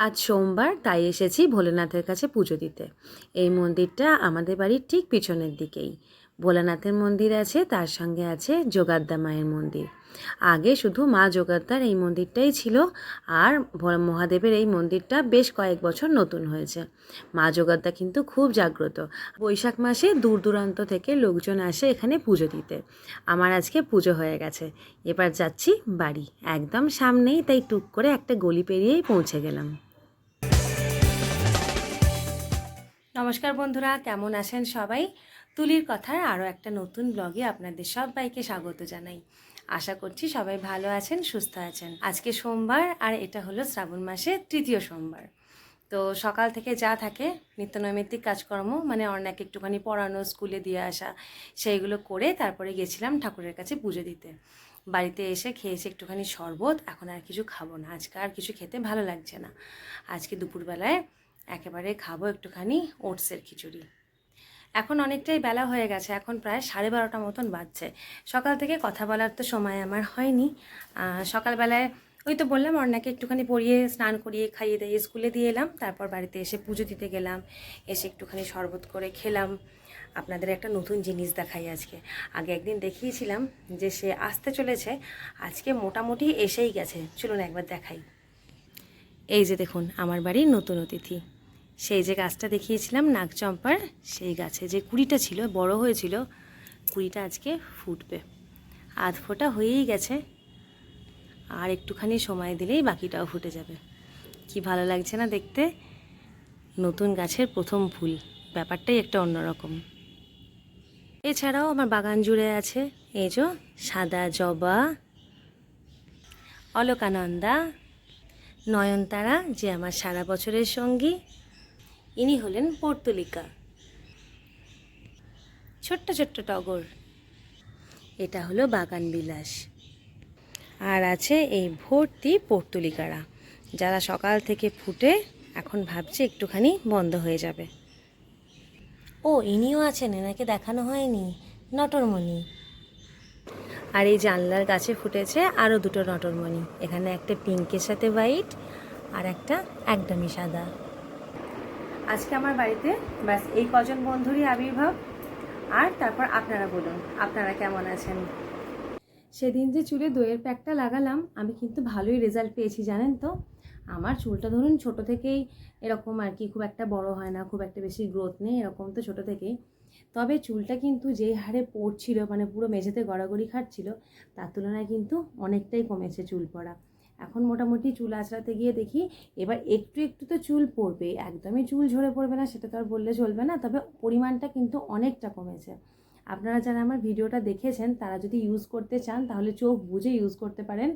আজ সোমবার, তাই এসেছি ভোলেনাথের কাছে পুজো দিতে। এই মন্দিরটা আমাদের বাড়ির ঠিক পিছনের দিকেই। ভোলানাথের মন্দির আছে, তার সঙ্গে আছে যোগাদ্দা মায়ের মন্দির। আগে শুধু মা যোগাদ্দার এই মন্দিরটাই ছিল, আর মহাদেবের এই মন্দিরটা বেশ কয়েক বছর নতুন হয়েছে। মা যোগাদ্দা কিন্তু খুব জাগ্রত। বৈশাখ মাসে দূর দূরান্ত থেকে লোকজন আসে এখানে পুজো দিতে। আমার আজকে পুজো হয়ে গেছে, এবার যাচ্ছি বাড়ি। একদম সামনেই, তাই টুক করে একটা গলি পেরিয়েই পৌঁছে গেলাম। নমস্কার বন্ধুরা, কেমন আছেন সবাই? তুলির কথার আরও একটা নতুন ব্লগে আপনাদের সবাইকে স্বাগত জানাই। আশা করছি সবাই ভালো আছেন, সুস্থ আছেন। আজকে সোমবার, আর এটা হলো শ্রাবণ মাসের তৃতীয় সোমবার। তো সকাল থেকে যা থাকে নিত্যনৈমিত্তিক কাজকর্ম, মানে অর্ণাকে একটুখানি পড়ানো, স্কুলে দিয়ে আসা, সেইগুলো করে তারপরে গেছিলাম ঠাকুরের কাছে পুজো দিতে। বাড়িতে এসে খেয়েছি একটুখানি শরবত, এখন আর কিছু খাবো না। আজকে আর কিছু খেতে ভালো লাগছে না। আজকে দুপুরবেলায় একেবারে খাবো একটুখানি ওটসের খিচুড়ি। এখন অনেকটাই বেলা হয়ে গেছে, এখন প্রায় 12:30 মতন বাজছে। সকাল থেকে কথা বলার তো সময় আমার হয়নি। সকালবেলায় ওই তো বললাম অর্ণাকে একটুখানি পরিয়ে স্নান করিয়ে খাইয়ে দিয়ে স্কুলে দিয়ে এলাম, তারপর বাড়িতে এসে পুজো দিতে গেলাম। এসে একটুখানি শরবত করে খেলাম। আপনাদের একটা নতুন জিনিস দেখাই আজকে। আগে একদিন দেখিয়েছিলাম যে সে আসতে চলেছে, আজকে মোটামুটি এসেই গেছে। চলুন একবার দেখাই। এই যে দেখুন, আমার বাড়ির নতুন অতিথি। সেই যে গাছটা দেখিয়েছিলাম নাগচম্পার, সেই গাছে যে কুড়িটা ছিল, বড় হয়েছিল, কুড়িটা আজকে ফুটবে। আধ ফোটা হয়েই গেছে, আর একটুখানি সময় দিলেই বাকিটাও ফুটে যাবে। কি ভালো লাগছে না দেখতে? নতুন গাছের প্রথম ফুল, ব্যাপারটাই একটা অন্যরকম। এছাড়াও আমার বাগান জুড়ে আছে এই যে সাদা জবা, অলকানন্দা, নয়নতারা, যে আমার সারা বছরের সঙ্গী। ইনি হলেন পর্তুলিকা, ছোট্ট ছোট্ট টগর। এটা হলো বাগান বিলাস। আর আছে এই ভর্তি পর্তুলিকারা, যারা সকাল থেকে ফুটে এখন ভাবছে একটুখানি বন্ধ হয়ে যাবে। ও, ইনিও আছেন, এনাকে দেখানো হয়নি, নটরমণি। আর এই জানলার গাছে ফুটেছে আরও দুটো নটরমণি। এখানে একটা পিঙ্কের সাথে হোয়াইট, আর একটা একদমই সাদা। আজকে আমার বাড়িতে ব্যাস এই কজন বন্ধুরই আবির্ভাব। আর তারপর আপনারা বলুন, আপনারা কেমন আছেন? সেদিন যে চুলে দইয়ের প্যাকটা লাগালাম, আমি কিন্তু ভালোই রেজাল্ট পেয়েছি, জানেন তো। আমার চুলটা ধরুন ছোট থেকেই এরকম আর কি, খুব একটা বড় হয় না, খুব একটা বেশি গ্রোথ নেই, এরকম তো ছোট থেকেই। তবে চুলটা কিন্তু যেই হারে পড়ছিল, মানে পুরো মেঝেতে গড়াগড়ি খাচ্ছিল, তার তুলনায় কিন্তু অনেকটাই কমেছে চুল পড়া। এখন মোটামুটি চুল আঁচড়াতে গিয়ে দেখি এবার একটু একটু তো চুল পড়বে, একদমই চুল ঝরে পড়বে না সেটা তো আর বললে চলবে না, তবে পরিমাণটা কিন্তু অনেকটা কমেছে। আপনারা যারা আমার ভিডিওটা দেখেছেন তারা যদি ইউজ করতে চান তাহলে চোখ বুঝে ইউজ করতে পারেন।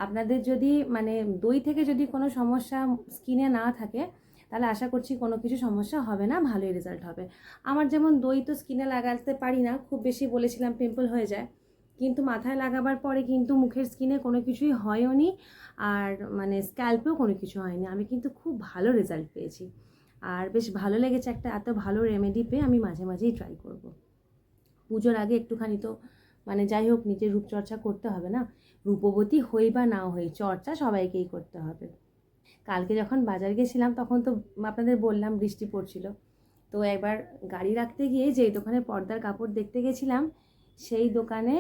আপনাদের যদি মানে দই থেকে যদি কোনো সমস্যা স্কিনে না থাকে, তাহলে আশা করছি কোনো কিছু সমস্যা হবে না, ভালোই রেজাল্ট হবে। আমার যেমন দই তো স্কিনে লাগাতে পারি না, খুব বেশি বলেছিলাম পিম্পল হয়ে যায়, কিন্তু মাথায় লাগাবার পরে কিন্তু মুখের স্কিনে কোনো কিছুই হয়ও নি, আর মানে স্ক্যাল্পেও কোনো কিছু হয়নি। আমি কিন্তু খুব ভালো রেজাল্ট পেয়েছি, আর বেশ ভালো লেগেছে। একটা এত ভালো রেমেডি পেয়ে আমি মাঝে মাঝেই ট্রাই করব। পুজোর আগে একটুখানি তো মানে যাই হোক নিজের রূপচর্চা করতে হবে না, রূপবতী হই বা না হই, চর্চা সবাইকেই করতে হবে। কালকে যখন বাজার গেছিলাম তখন তো আপনাদের বললাম বৃষ্টি পড়ছিল। তো একবার গাড়ি রাখতে গিয়ে যেই দোকানে পর্দার কাপড় দেখতে গেছিলাম, সেই দোকানে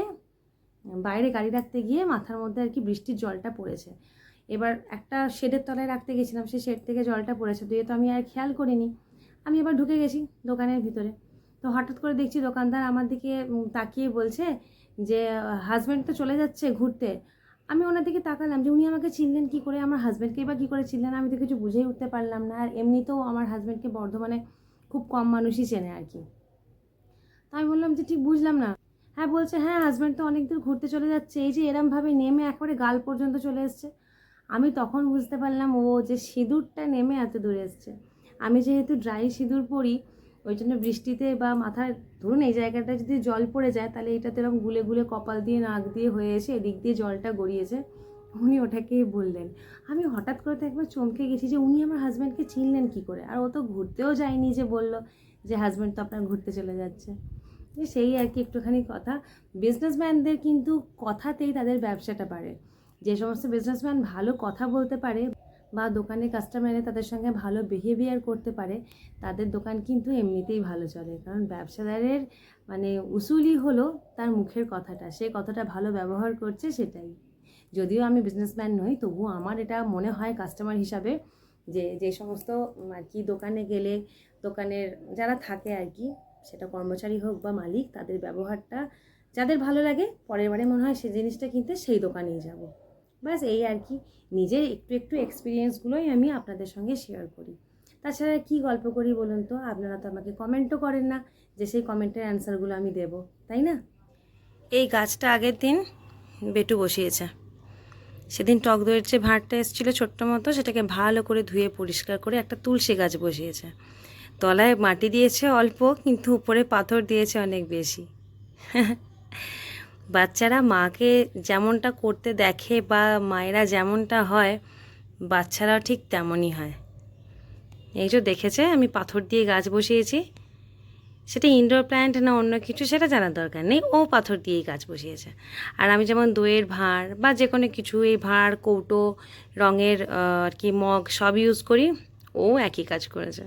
বাইরে গাড়ি রাখতে গিয়ে মাথার মধ্যে আর কি বৃষ্টির জলটা পড়েছে। এবার একটা শেডের তলায় রাখতে গেছিলাম, সেই শেড থেকে জলটা পড়েছে, তো তো আমি আর খেয়াল করিনি। আমি এবার ঢুকে গেছি দোকানের ভিতরে। তো হঠাৎ করে দেখছি দোকানদার আমার দিকে তাকিয়ে বলছে যে হাজব্যান্ড তো চলে যাচ্ছে ঘুরতে। আমি ওনার দিকে তাকালাম যে উনি আমাকে চিনলেন কী করে, আমার হাজব্যান্ডকে বা কী করে চিনলেন, আমি তো কিছু বুঝেই উঠতে পারলাম না। আর এমনিতেও আমার হাজব্যান্ডকে বর্ধমানে খুব কম মানুষই চেনে আর কি। তো আমি বললাম যে ঠিক বুঝলাম না। হ্যাঁ বলছে, হ্যাঁ হাজব্যান্ড তো অনেক দূর ঘুরতে চলে যাচ্ছে, এই যে এরমভাবে নেমে একবারে গাল পর্যন্ত চলে এসছে। আমি তখন বুঝতে পারলাম ও যে সিঁদুরটা নেমে এত দূরে এসছে। আমি যেহেতু ড্রাই সিঁদুর পরি, ওই জন্য বৃষ্টিতে বা মাথার ধরুন এই জায়গাটা যদি জল পড়ে যায়, তাহলে এটাতে এরকম গুলে গুলে কপাল দিয়ে নাক দিয়ে হয়ে এসে এদিক দিয়ে জলটা গড়িয়েছে। উনি ওটাকেই বললেন। আমি হঠাৎ করে তো একবার চমকে গেছি যে উনি আমার হাজব্যান্ডকে চিনলেন কী করে, আর ও তো ঘুরতেও যায়নি যে বললো যে হাজব্যান্ড তো আপনার ঘুরতে চলে যাচ্ছে। সেই আর কি একটুখানি কথা। বিজনেসম্যানদের কিন্তু কথাতেই তাদের ব্যবসাটা বাড়ে। যে সমস্ত বিজনেসম্যান ভালো কথা বলতে পারে, বা দোকানে কাস্টমার এলে তাদের সঙ্গে ভালো বিহেভিয়ার করতে পারে, তাদের দোকান কিন্তু এমনিতেই ভালো চলে। কারণ ব্যবসাদারের মানে উসুলই হলো তার মুখের কথাটা, সে কতটা ভালো ব্যবহার করছে সেটাই। যদিও আমি বিজনেসম্যান নই, তবুও আমার এটা মনে হয় কাস্টমার হিসাবে যে যে সমস্ত আর কি দোকানে গেলে দোকানের যারা থাকে আর কি, সেটা কর্মচারী হোক বা মালিক, তাদের ব্যবহারটা যাদের ভালো লাগে পরের বারে মনে হয় সেই জিনিসটা কিনতে সেই দোকানেই যাব। ব্যাস এই আর কি, নিজের একটু একটু এক্সপিরিয়েন্সগুলোই আমি আপনাদের সঙ্গে শেয়ার করি। তাছাড়া কি গল্প করি বলুন তো, আপনারা তো আমাকে কমেন্টও করেন না যে সেই কমেন্টের অ্যান্সারগুলো আমি দেব, তাই না? এই গাছটা আগের দিন বেটু বসিয়েছে। সেদিন টক দইয়ের যে ভাঁড়টা এসেছিলো ছোট্ট মতো, সেটাকে ভালো করে ধুয়ে পরিষ্কার করে একটা তুলসী গাছ বসিয়েছে। তলায় মাটি দিয়েছে অল্প, কিন্তু উপরে পাথর দিয়েছে অনেক বেশি। বাচ্চারা মাকে যেমনটা করতে দেখে বা মায়েরা যেমনটা হয়, বাচ্চারাও ঠিক তেমনই হয়। এই যে দেখেছে আমি পাথর দিয়ে গাছ বসিয়েছি, সেটা ইনডোর প্ল্যান্ট না অন্য কিছু সেটা জানার দরকার নেই, ও পাথর দিয়েই গাছ বসিয়েছে। আর আমি যেমন দইয়ের ভাঁড় বা যে কোনো কিছু, এই ভাঁড়, কৌটো, রঙের আর কি মগ সব ইউজ করি, ও একই কাজ করেছে।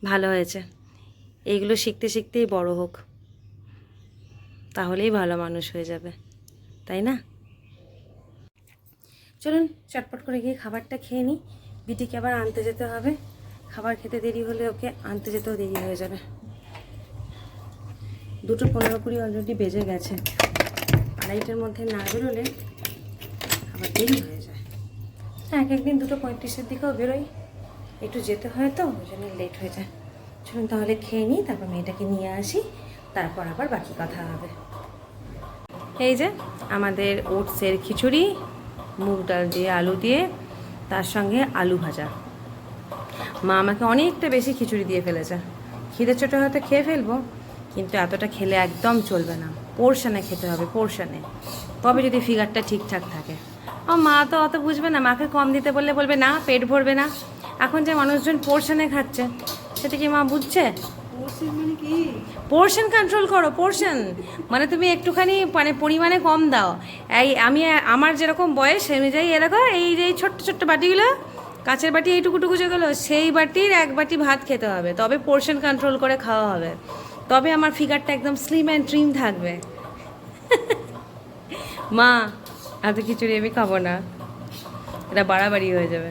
ভালো হয়েছে, এইগুলো শিখতে শিখতেই বড় হোক, তাহলেই ভালো মানুষ হয়ে যাবে, তাই না? চলুন চটপট করে গিয়ে খাবারটা খেয়ে নিই, বিটিকে আবার আনতে যেতে হবে। খাবার খেতে দেরি হলে ওকে আনতে যেতেও দেরি হয়ে যাবে। 2:15 অলরেডি বেজে গেছে, 2:30টার মধ্যে না বেরোলে আবার দেরি হয়ে যায়। এক একদিন 2:35-এর দিকেও বেরোই, একটু যেতে হয় তো ওই জন্য লেট হয়ে যায়। চলুন তাহলে খেয়ে নিই, তারপর মেয়েটাকে নিয়ে আসি, তারপর আবার বাকি কথা হবে। এই যে আমাদের ওটসের খিচুড়ি, মুগ ডাল দিয়ে আলু দিয়ে, তার সঙ্গে আলু ভাজা। মা আমাকে অনেকটা বেশি খিচুড়ি দিয়ে ফেলেছে। খিদে চোটে হয়তো খেয়ে ফেলবো, কিন্তু এতটা খেলে একদম চলবে না, পোর্শনে খেতে হবে, পোর্শনে, তবে যদি ফিগারটা ঠিকঠাক থাকে। আমার মা তো অত বুঝবে না, মাকে কম দিতে বললে বলবে না পেট ভরবে না। এখন যে মানুষজন পোর্শনে খাচ্ছে, সেটা কি মা বুঝছে? পোর্শন কন্ট্রোল করো, পোর্শন মানে তুমি একটুখানি মানে পরিমাণে কম দাও। এই আমি আমার যেরকম বয়স সেই অনুযায়ী এরকম এই যে ছোট্ট ছোট্ট বাটিগুলো, কাঁচের বাটি এইটুকুটুকু যেগুলো, সেই বাটির 1 বাটি ভাত খেতে হবে, তবে পোর্শন কন্ট্রোল করে খাওয়া হবে, তবে আমার ফিগারটা একদম স্লিম অ্যান্ড ট্রিম থাকবে। মা এত খিচুড়ি আমি খাবো না, এটা বাড়াবাড়ি হয়ে যাবে।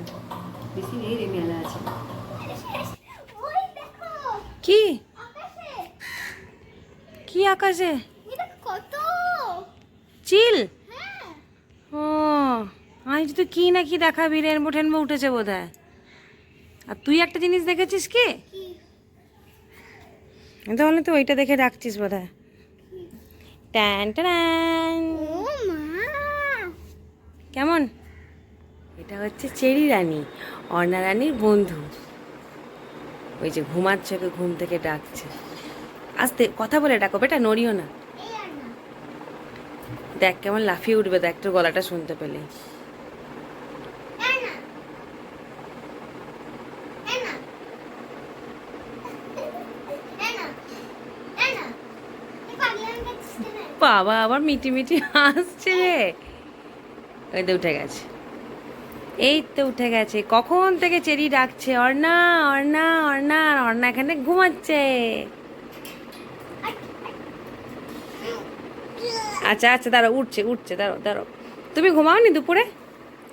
কি কি আকাশে চিল? ও আমি তো কি না কি দেখাবি, রেনবো টেনবো উঠেছে বোধ হয়। আর তুই একটা জিনিস দেখেছিস কি? তাহলে তো ওইটা দেখে রাখছিস বোধ হয়। ট্যান ট্যান, কেমন? এটা হচ্ছে চেরি রানী, অর্ণা রানীর বন্ধু। ওই যে ঘুমাচ্ছে, ওকে ঘুম থেকে ডাকছে। আস্তে কথা বলে ডাকো বেটা, নড়িও না। দেখ কেমন লাফিয়ে উঠবে, দেখ তোর গলাটা শুনতে পেলে। বাবা আবার মিটি মিটি হাসছে রে। ওই তো উঠে গেছে, এই তো উঠে গেছে, কখন থেকে চেরি ডাকছে অর্ণা অর্ণা অর্ণা, আর অর্ণা এখানে ঘুমাচ্ছে। আচ্ছা আচ্ছা দাঁড়ো, উঠছে উঠছে, দাঁড়ো দাঁড়ো। তুমি ঘুমাওনি দুপুরে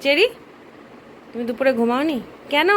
চেরি? তুমি দুপুরে ঘুমাওনি কেন?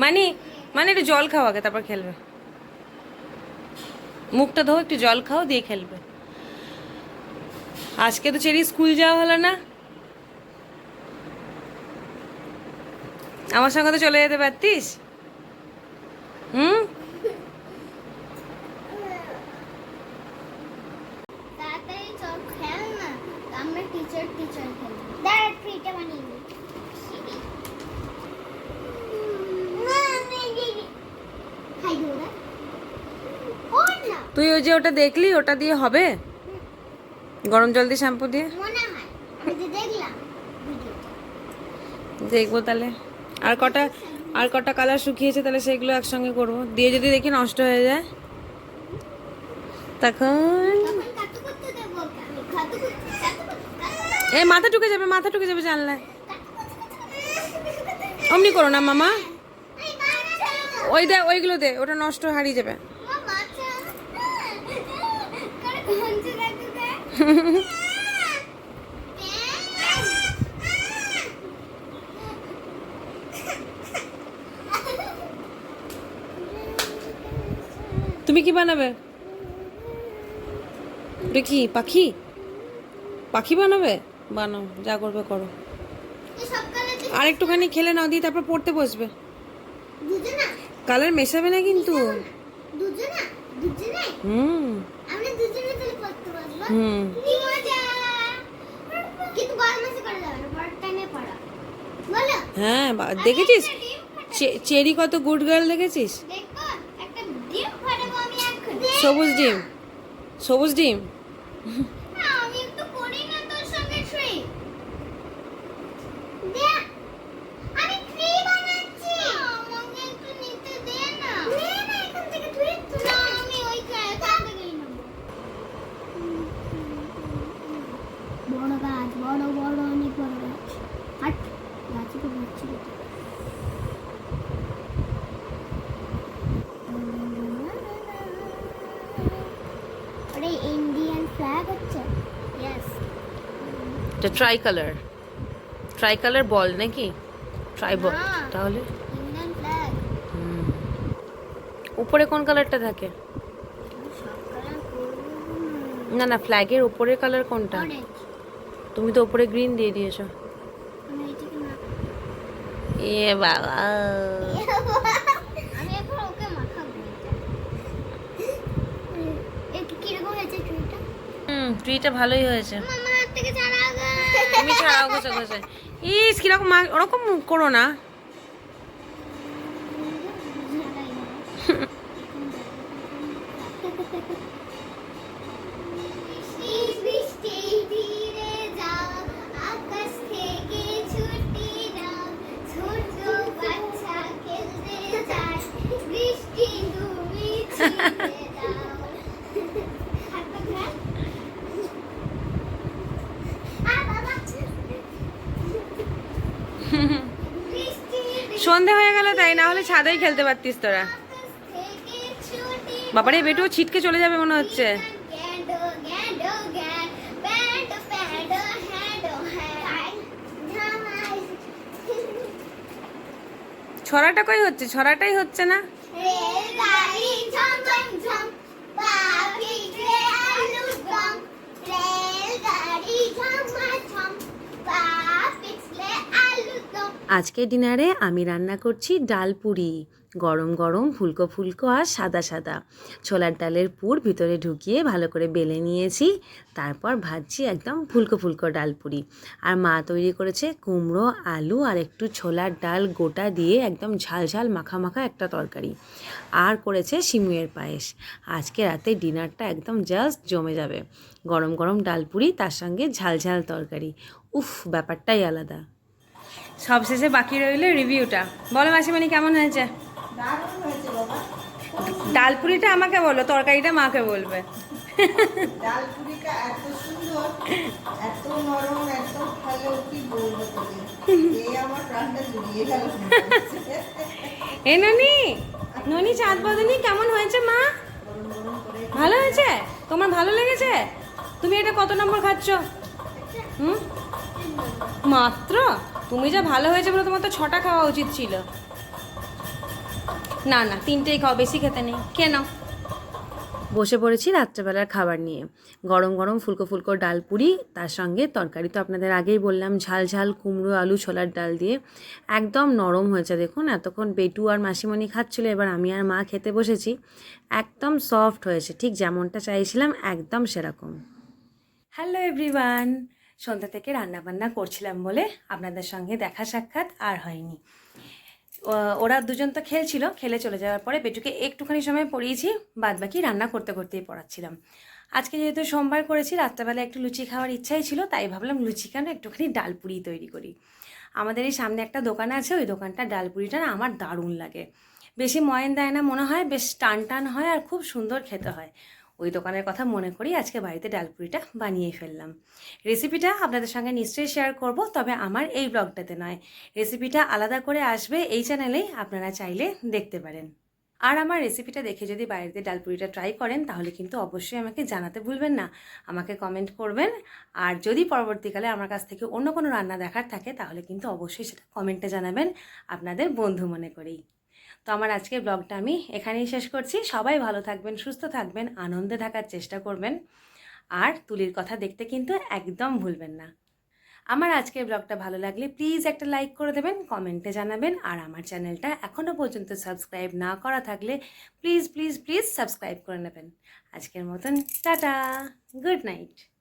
মানে মানে একটু জল খাও আগে, তারপর খেলবে। মুখটা ধো, একটু জল খাও দিয়ে খেলবে। আজকে তো চেরি স্কুল যাওয়া হলো না, আমার সঙ্গে তো চলে যেতে পারতিস। হুম, তাড়াতাড়ি চল খেল না, আমরা টিচার খেলবো। ফ্রিটা বানিয়ে তুই ওই যে ওটা দেখলি, ওটা দিয়ে হবে? গরম জল দিয়ে শ্যাম্পু দিয়ে মনে হয় আমি যে দেখলাম দেখবো তাহলে। আর কটা কালার শুকিয়েছে, তাহলে সেগুলো একসঙ্গে করবো। দিয়ে যদি দেখি নষ্ট হয়ে যায় তখন তখন কাটু করতে দেবো আমি কাটু করতে এই মাথা ঢুকে যাবে জানলায়। অমনি করো না মামা, ওই দে, ওইগুলো দে, ওটা নষ্ট হারিয়ে যাবে। তুমি কি বানাবে? ওটা কি পাখি? পাখি বানাবে? বানাও, যা করবে করো। আর একটুখানি খেলে নাও, দিয়ে তারপর পড়তে বসবে। কালার মেশাবে না কিন্তু। হুম আমরা দুজনে তাহলে পড়তে বসবো। হুম কি মজা! কিন্তু গরম মাসে করা যাবে না, পরের টাইমে পড়া। বলো হ্যাঁ, দেখেছিস একটা ডিম চেরি কত গুড গার্ল দেখেছিস? দেখো, একটা ডিম ফাটাবো আমি এখন। সবুজ ডিম। না, আমি একটু করি না তোর সঙ্গে ট্রি। দে, আমি ট্রি বানাচ্ছি। আমাকে একটু নিতে দে না। নে না, এখান থেকে তুই না, আমি ওই এখান থেকেই নেব। বড় গাছ, বড় বড় অনেক বড় গাছ। হাট, গাছে তো ঘুরছি। আরে ইন্ডিয়ান ফ্ল্যাগ হচ্ছে। ইয়েস। এটা ট্রাই কালার বল নাকি? ট্রাই বল না। তাহলে। Indian flag. হুম। উপরে কোন কালারটা থাকে? সব কালার করব না না, ফ্ল্যাগের উপরের কালার কোনটা? অরেঞ্জ। তুমি তো উপরে গ্রিন দিয়ে দিয়েছো। আমি এটাকে না, এ বাবা, আমি এখন ওকে মাখাবো এটা। একটু কিরকম হয়েছে ট্রিটা? ট্রিটা ভালোই হয়েছে। মামা হাত থেকে ছাড়া গা। তুমি ছাড়াও গোছা গোছা। ইস, কিরকম ওরকম করো না। বৃষ্টি ধীরে যাও, আকাশ থেকে ছুটি নাও, ছোট বাচ্চা খেলতে যায়, বৃষ্টি তুমি ছিঁড়ে দাও। সন্ধে হয়ে গেল, তাই না হলে ছাদেই খেলতে পারতিস তোরা। বাবারে বেটু ছিটকে চলে যাবে মনে হচ্ছে। ছড়াটা কই হচ্ছে? ছড়াটাই হচ্ছে না। রেলগাড়ি ঝম ঝম ঝম, পাখি যে আলু দম, রেলগাড়ি ঝম ঝম, পিছলে আলু দম। আজকে ডিনারে আমি রান্না করছি ডাল পুরি। গরম গরম ফুলকো ফুলকো আর সাদা সাদা ছোলার ডালের পুর ভিতরে ঢুকিয়ে ভালো করে বেলে নিয়েছি। তারপর ভাজছি একদম ফুলকো ফুলকো ডাল পুরি। আর মা তৈরি করেছে কুমড়ো, আলু আর একটু ছোলার ডাল গোটা দিয়ে একদম ঝাল ঝাল মাখা মাখা একটা তরকারি। আর করেছে সিমুয়ের পায়েস। আজকে রাতে ডিনারটা একদম জাস্ট জমে যাবে। গরম গরম ডাল পুরি, তার সঙ্গে ঝাল ঝাল তরকারি। উফ, ব্যাপারটাই আলাদা। সবশেষে বাকি রইল রিভিউটা। বলো মাসিমণি, কেমন হয়েছে? দারুণ হয়েছে বাবা। ডাল পুরিটা আমাকে বলো, তরকারিটা মাকে বলবে। ডাল পুরিটা এত সুন্দর, এত নরম, এত ভালো, কি বলবো তোকে। এই আমার প্রাণটা জুড়িয়ে গেল। এ ননি, ননি চাঁদ বদনি, কেমন হয়েছে মা? ভালো হয়েছে? তোমার ভালো লেগেছে? তুমি এটা কত নম্বর খাচ্ছ? মাত্র? তুমি যা ভালো হয়েছে বলে তোমার তো 6টা খাওয়া উচিত ছিল। না না, 3টেই খাও, বেশি খেতে নেই। কেন? বসে পড়েছি রাত্রেবেলার খাবার নিয়ে। গরম গরম ফুলকো ফুলকো ডাল পুরি, তার সঙ্গে তরকারি তো আপনাদের আগেই বললাম, ঝাল ঝাল কুমড়ো আলু ছোলার ডাল দিয়ে। একদম নরম হয়েছে দেখুন। এতক্ষণ বেটু আর মাসিমণি খাচ্ছিলো, এবার আমি আর মা খেতে বসেছি। একদম সফট হয়েছে, ঠিক যেমনটা চাইছিলাম, একদম সেরকম। হ্যালো এভরিওয়ান, সন্ধ্যা থেকে রান্নাবান্না করছিলাম বলে আপনাদের সঙ্গে দেখা সাক্ষাৎ আর হয়নি। ওরা দুজন তো খেলছিল, খেলে চলে যাওয়ার পরে বেটুকে একটুখানি সময় পড়িয়েছি, বাদ বাকি রান্না করতে করতেই পড়াচ্ছিলাম। আজকে যেহেতু সোমবার করেছি, রাত্রেবেলা একটু লুচি খাওয়ার ইচ্ছাই ছিল, তাই ভাবলাম লুচি কেন একটুখানি ডালপুরি তৈরি করি। আমাদের এই সামনে একটা দোকান আছে, ওই দোকানটার ডালপুরিটা না আমার দারুণ লাগে। বেশি ময়ান দেয় না মনে হয়, বেশ টান টান হয় আর খুব সুন্দর খেতে হয়। ওই দোকানের কথা মনে করি আজকে বাড়িতে ডালপুরিটা বানিয়ে ফেললাম। রেসিপিটা আপনাদের সঙ্গে নিশ্চয়ই শেয়ার করব, তবে আমার এই ব্লগটাতে নয়। রেসিপিটা আলাদা করে আসবে এই চ্যানেলেই, আপনারা চাইলে দেখতে পারেন। আর আমার রেসিপিটা দেখে যদি বাড়িতে ডালপুরিটা ট্রাই করেন তাহলে কিন্তু অবশ্যই আমাকে জানাতে ভুলবেন না, আমাকে কমেন্ট করবেন। আর যদি পরবর্তীকালে আমার কাছ থেকে অন্য কোনো রান্না দেখার থাকে তাহলে কিন্তু অবশ্যই সেটা কমেন্টে জানাবেন, আপনাদের বন্ধু মনে করেই। তো আমার আজকের ব্লগটা আমি এখানেই শেষ করছি। সবাই ভালো থাকবেন, সুস্থ থাকবেন, আনন্দে থাকার চেষ্টা করবেন। আর তুলির কথা দেখতে কিন্তু একদম ভুলবেন না। আমার আজকের ব্লগটা ভালো লাগলে প্লিজ একটা লাইক করে দেবেন, কমেন্টে জানাবেন। আর আমার চ্যানেলটা এখনও পর্যন্ত সাবস্ক্রাইব না করা থাকলে প্লিজ প্লিজ প্লিজ সাবস্ক্রাইব করে নেবেন। আজকের মতন টাটা, গুড নাইট।